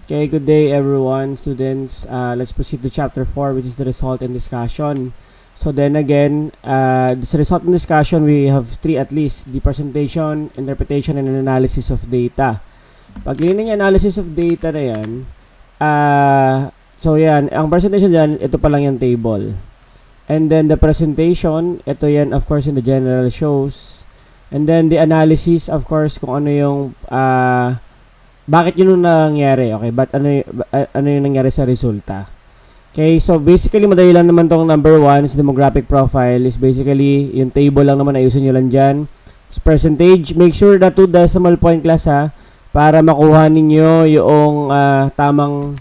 Okay, good day everyone, students. Let's proceed to chapter 4, which is the result and discussion. So then again, this result and discussion, we have three at least: the presentation, interpretation, and analysis of data. Pag lining analysis of data na yan, so yan, ang presentation dyan, ito pa lang yung table. And then the presentation, ito yan of course in the general shows. And then the analysis, of course, kung ano yung bakit yun nangyari, okay? Ano yung nangyari sa resulta? Okay, so basically, madali lang naman tong number 1 is demographic profile is basically, yung table lang naman, ayusin nyo lang dyan. It's percentage, make sure na 2 decimal point class ha, para makuha ninyo yung tamang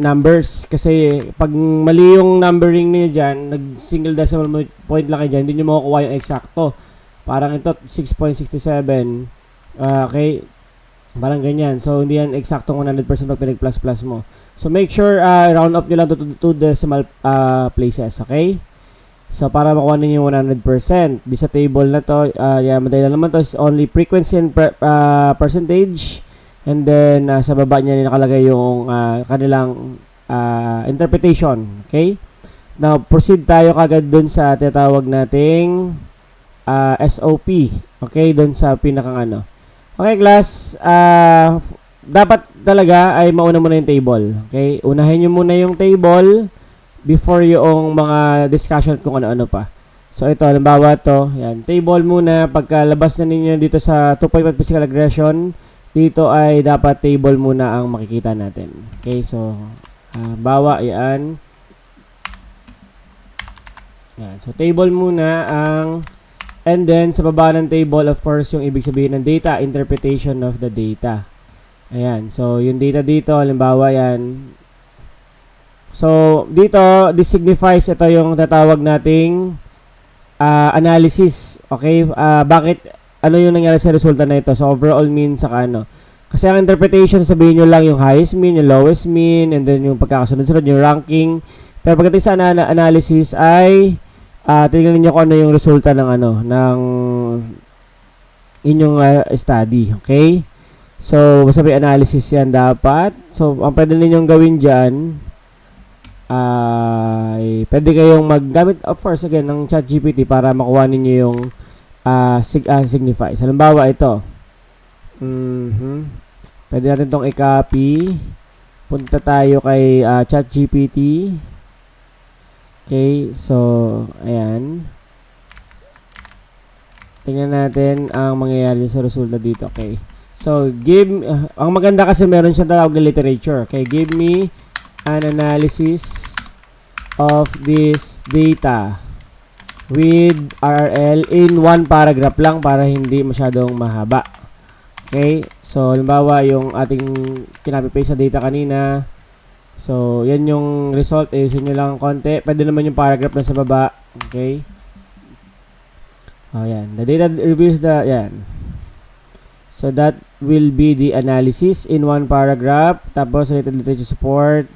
numbers. Kasi pag mali yung numbering niyo dyan, nag-single decimal point lang kayo dyan, hindi nyo makukuha yung eksakto. Parang ito, 6.67. Okay, parang ganyan. So, hindi yan eksaktong 100% pag pinag-plus-plus mo. So, make sure round up nyo lang to decimal places. Okay? So, para makuha ninyo yung 100%. Di sa table na to, madali lang naman to is only frequency and percentage. And then, sa baba niya nakalagay yung kanilang interpretation. Okay? Now, proceed tayo kagad dun sa tinatawag nating SOP. Okay? Dun sa pinakang ano. Okay, class, dapat talaga ay mauna muna yung table. Okay? Unahin nyo muna yung table before yung mga discussion kung ano-ano pa. So, ito, halimbawa to, yan, table muna. Pagkalabas na ninyo dito sa 2.1 physical aggression, dito ay dapat table muna ang makikita natin. Okay, so, bawa, yan. Yan, so, table muna ang and then, sa baba ng table, of course, yung ibig sabihin ng data, interpretation of the data. Ayan. So, yung data dito, halimbawa yan. So, dito, this signifies, ito yung tatawag nating analysis. Okay? Bakit, ano yung nangyari sa resulta na ito? So, overall mean, saka ano. Kasi ang interpretation, sabihin nyo lang yung highest mean, yung lowest mean, and then yung pagkakasunod-sunod, yung ranking. Pero pagdating sa analysis ay tingnan niyo kung ano yung resulta ng ng inyong study, okay? So, sabi analysis yan dapat. So, ang pwede ninyong gawin diyan ay pwede kayong maggamit of course again ng ChatGPT para makuha niyo yung signify. So, halimbawa ito. Pwede natin tong i-copy. Punta tayo kay ChatGPT. Okay, so, ayan. Tingnan natin ang mangyayari sa resulta dito. Okay. So, ang maganda kasi meron siyang tawag na literature. Okay, give me an analysis of this data with RRL in one paragraph lang para hindi masyadong mahaba. Okay, so, halimbawa yung ating kinopy-paste sa data kanina. So, yan yung result. Ayusin nyo lang konti. Pwede naman yung paragraph na sa baba. Okay. Yan. The data reviews yan. So, that will be the analysis in one paragraph. Tapos, related literature support.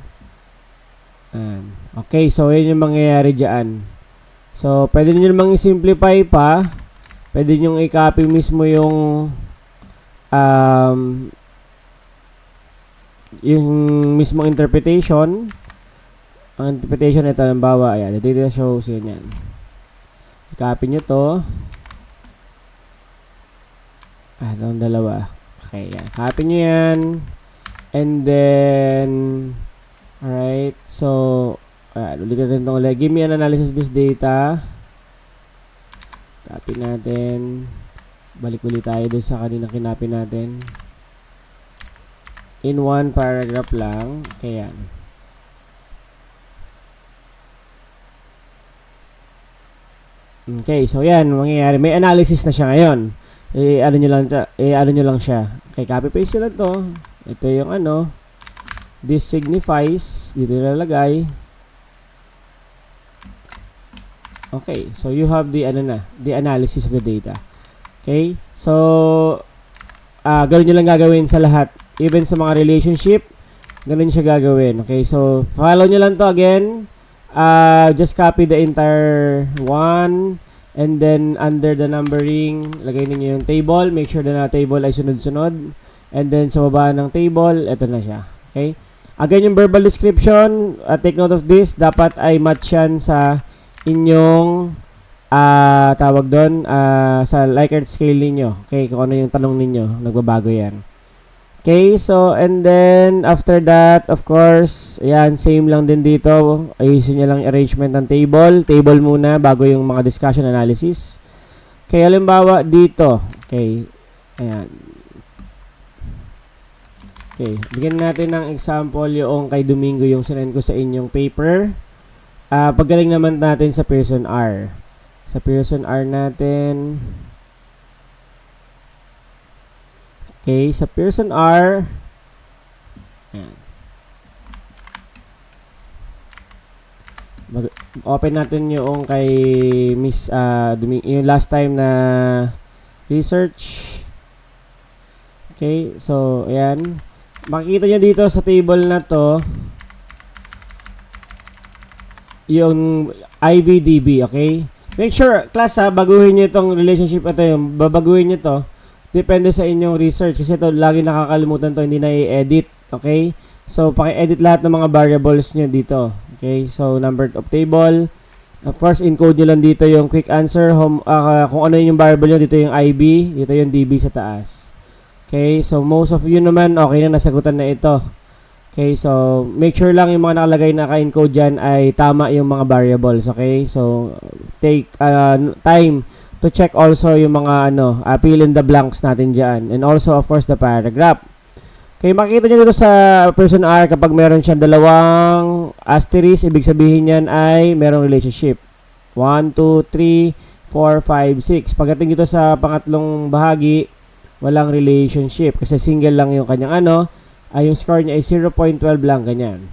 Yan. Okay. So, yan yung mangyayari dyan. So, pwede nyo namang i-simplify pa. Pwede nyo i-copy mismo yung mismong interpretation. Ang interpretation ito, halimbawa, ayan, the data shows, yan. I-copy nyo to. Itong dalawa. Okay, yan. Copy nyo yan. And then, alright, so, ulit natin itong ulit. Give me an analysis of this data. Copy natin. Balik ulit tayo doon sa kanina kinopy natin. In one paragraph lang. Kaya yan. Okay, so yan, mangyayari. May analysis na siya ngayon. Ano nyo lang siya. Okay, copy-paste nyo lang to. Ito yung this signifies. Dito nilalagay. Okay, so you have the analysis of the data. Okay, so ganun nyo lang gagawin sa lahat. Even sa mga relationship, ganun siya gagawin. Okay, so follow nyo lang to again. Just copy the entire one. And then, under the numbering, lagay ninyo yung table. Make sure na table ay sunod-sunod. And then, sa baba ng table, ito na siya. Okay? Again, yung verbal description, take note of this, dapat ay match yan sa inyong tawag doon, sa Likert scale ninyo. Okay, kung ano yung tanong ninyo, nagbabago yan. Okay, so, and then, after that, of course, ayan, same lang din dito. Ayusin nyo lang yung arrangement ng table. Table muna, bago yung mga discussion analysis. Okay, halimbawa, dito. Okay, ayan. Okay, bigyan natin ng example yung kay Domingo yung sinend ko sa inyong paper. Paggaling naman natin sa Pearson R. Sa Pearson R natin. Okay, sa Pearson R. Ayan. Open natin yung kay Miss yung last time na research. Okay, so ayan. Makikita nyo dito sa table na to yung IVDB, okay? Make sure, class baguhin nyo itong relationship ito, yung babaguhin nyo to. Depende sa inyong research kasi ito lagi nakakalimutan to, hindi na i-edit, okay? So, paki-edit lahat ng mga variables nyo dito. Okay, so number of table. Of course, encode nyo lang dito yung quick answer, kung ano yung variable nyo, dito yung IB, dito yung DB sa taas. Okay, so most of you naman, okay na, nasagutan na ito. Okay, so make sure lang yung mga nakalagay na ka-encode dyan ay tama yung mga variables, okay? So, take time to check also yung mga fill in the blanks natin dyan. And also, of course, the paragraph. Okay, makikita nyo dito sa Pearson R kapag meron siyang dalawang asterisk, ibig sabihin yan ay merong relationship. 1, 2, 3, 4, 5, 6. Pagdating dito sa pangatlong bahagi, walang relationship kasi single lang yung kanyang ay yung score niya ay 0.12 lang, ganyan.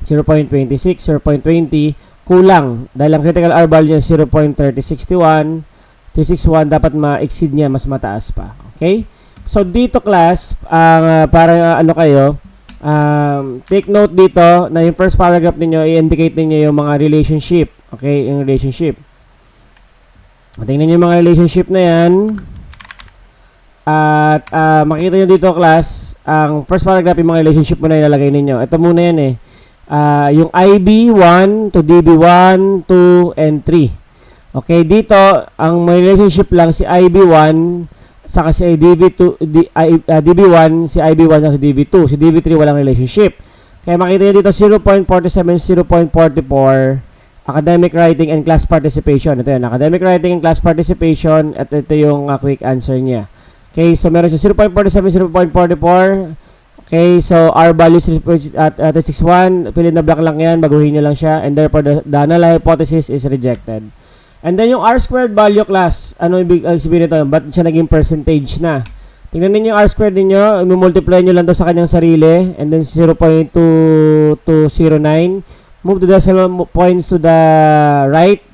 0.26, 0.20, kulang. Dahil ang critical R value niya 0.3061, 361, dapat ma-exceed niya, mas mataas pa. Okay? So, dito class, para kayo, take note dito na yung first paragraph ninyo, i-indicate ninyo yung mga relationship. Okay? Yung relationship. Tingnan nyo yung mga relationship na yan. At makita nyo dito class, ang first paragraph yung mga relationship mo na ilalagay ninyo. Ito muna yan eh. Yung IB 1 to DB 1, 2, and 3. Okay, dito, ang may relationship lang si IB1 saka si DB2, DB1, si IB1 saka si DB2. Si DB3 walang relationship. Kaya makita nyo dito 0.47, 0.44 academic writing and class participation. Ito yan, academic writing and class participation. At ito yung quick answer niya. Okay, so meron siya 0.47, 0.44. Okay, so R value 361. Fill in the blank lang yan, baguhin nyo lang siya. And therefore, the null hypothesis is rejected. And then yung R squared value class, ano ibig sabihin nito? Ba't siya naging percentage na? Tingnan niyo yung R squared niyo, i-multiply niyo lang to sa kanyang sarili, and then 0.2209. Move the decimal points to the right.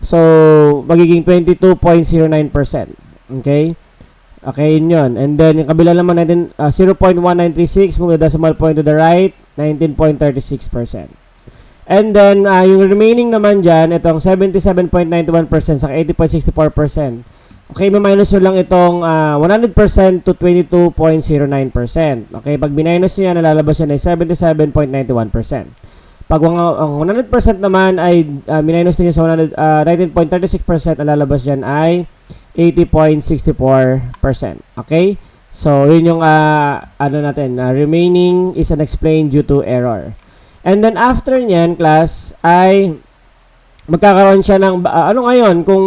So, magiging 22.09%. Okay? Okay, yun. And then, yung kabila naman natin, 0.1936, move the decimal point to the right, 19.36%. And then, yung remaining naman dyan, itong 77.91% sa 80.64%. Okay, minus nyo lang itong 100% to 22.09%. Okay, pag minus nyo yan, nalalabas yan ay 77.91%. Pag ang 100% naman ay minus nyo sa 19.36%, nalalabas yan ay 80.64%. Okay? So, yun yung remaining is unexplained due to error. And then after nyan, class, ay magkakaroon siya ng ano ngayon kung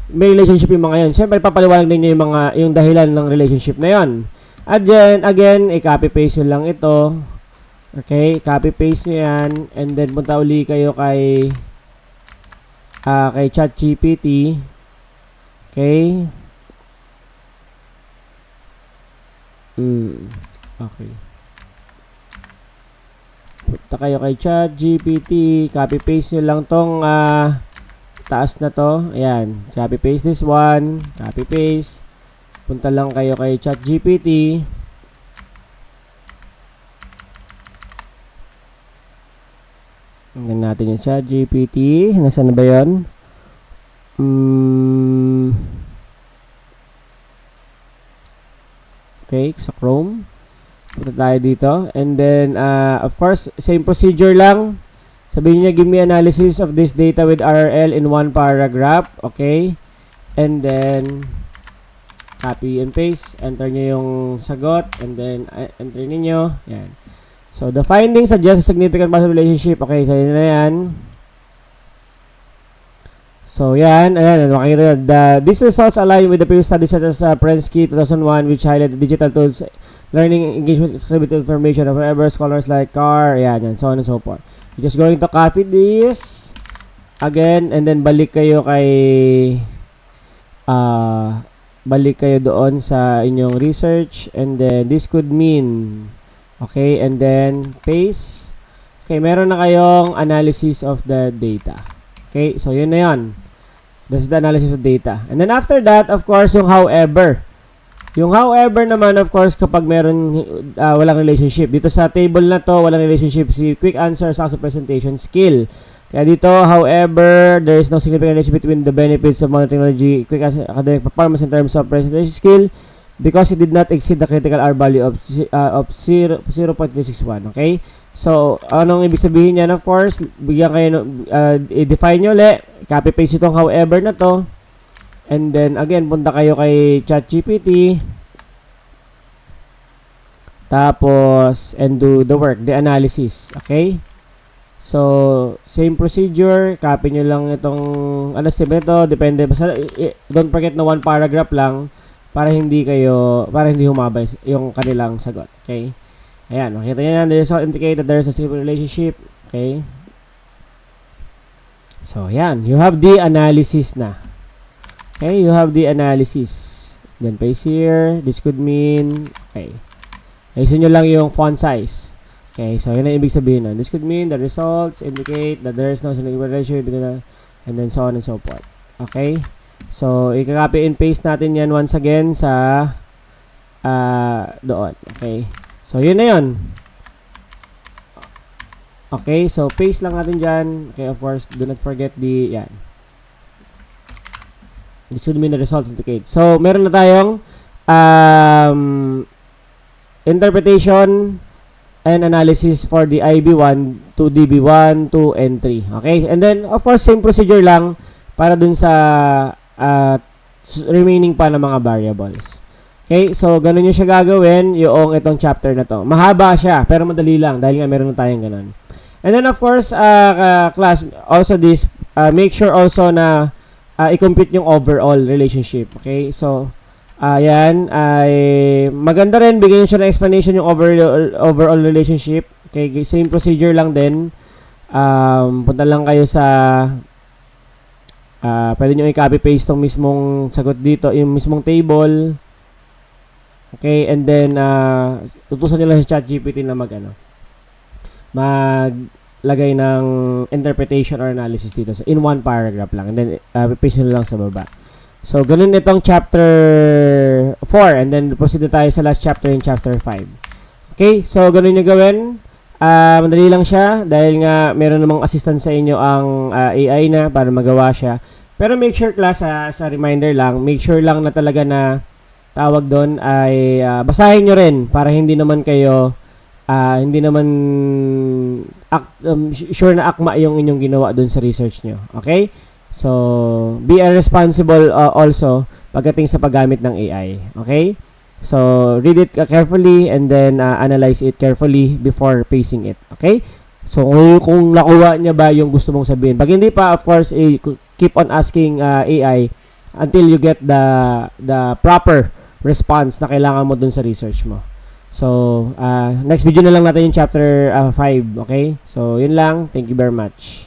may relationship yung mga yun. Siyempre, papaliwanag din niya yung dahilan ng relationship na yon. At then, again, i-copy-paste nyo lang ito. Okay, copy-paste nyo yan. And then, punta uli kayo kay ChatGPT. Okay. Okay. Punta kayo kay ChatGPT, copy-paste nyo lang tong taas na to. Ayan, copy-paste this one, copy-paste. Punta lang kayo kay ChatGPT. Tingnan natin yung ChatGPT. Nasaan na ba yun? Okay, sa Chrome. Punta tayo dito. And then, of course, same procedure lang. Sabihin niya, give me analysis of this data with RL in one paragraph. Okay? And then, copy and paste. Enter niyo yung sagot. And then, enter niyo. Yan. So, the findings suggest a significant possible relationship. Okay, so yun na yan. So, yan. Ayan, makikita. These results align with the previous studies such as Prensky 2001, which highlighted digital tools, learning, engagement, accessibility information of whatever scholars like Carr, yan, so on and so forth. You're just going to copy this again, and then balik kayo doon sa inyong research, and then this could mean, okay, and then paste. Okay, meron na kayong analysis of the data. Okay, so yun na yun. That's the analysis of data. And then after that, of course, yung however. Yung however naman, of course, kapag meron walang relationship. Dito sa table na to, walang relationship. Si quick answer sa presentation skill. Kaya dito, however, there is no significant relationship between the benefits of modern technology, quick answer, academic performance in terms of presentation skill because it did not exceed the critical R value of 0.361. Okay? So, anong ibig sabihin yan? Of course, bigyan kayo, i-define nyo ulit, copy-paste itong however na to, and then, again, punta kayo kay ChatGPT, tapos, and do the work, the analysis, okay? So, same procedure, copy nyo lang itong, step nito, depende, basta, don't forget na one paragraph lang, para hindi humabay yung kanilang sagot, okay? Ayan, makita nyo yan. The result indicate that there is a simple relationship. Okay. So, ayan. You have the analysis na. Okay, you have the analysis. Then, paste here. This could mean, okay. Ayusin nyo lang yung font size. Okay, so yun ang ibig sabihin nun. This could mean the results indicate that there is no significant relationship between the, and then so on and so forth. Okay. So, i-copy and paste natin yan once again sa doon. Okay. So, yun na yun. Okay, so paste lang natin dyan. Okay, of course, do not forget the, yan. This should mean the results indicate. So, meron na tayong interpretation and analysis for the IB1 to DB1, 2, and 3. Okay, and then, of course, same procedure lang para dun sa remaining pa ng mga variables. Okay, so ganun yung siya gagawin yung itong chapter na to. Mahaba siya, pero madali lang dahil nga meron na tayong ganun. And then of course, class, also this, make sure also na i-compute yung overall relationship. Okay, so, yan, ay maganda rin, bigyan siya ng explanation yung overall relationship. Okay, same procedure lang din. Punta lang kayo sa, pwede nyo i-copy-paste tong mismong sagot dito, yung mismong table. Okay, and then tutusan nila sa ChatGPT na maglagay ng interpretation or analysis dito. So, in one paragraph lang. And then, paste nyo lang sa baba. So, ganun itong chapter 4. And then, proceed na tayo sa last chapter in chapter 5. Okay, so, ganun nyo gawin. Madali lang siya dahil nga meron namang assistant sa inyo ang AI na para magawa siya. Pero make sure, class, sa reminder lang, make sure lang na talaga na tawag doon ay basahin nyo rin para hindi naman kayo sure na akma yung inyong ginawa doon sa research nyo. Okay? So, be responsible also pagdating sa paggamit ng AI. Okay? So, read it carefully and then analyze it carefully before pasting it. Okay? So, kung nakuha niya ba yung gusto mong sabihin. Pag hindi pa, of course, keep on asking AI until you get the proper response na kailangan mo dun sa research mo. So, next video na lang natin yung chapter 5, okay? So, yun lang. Thank you very much.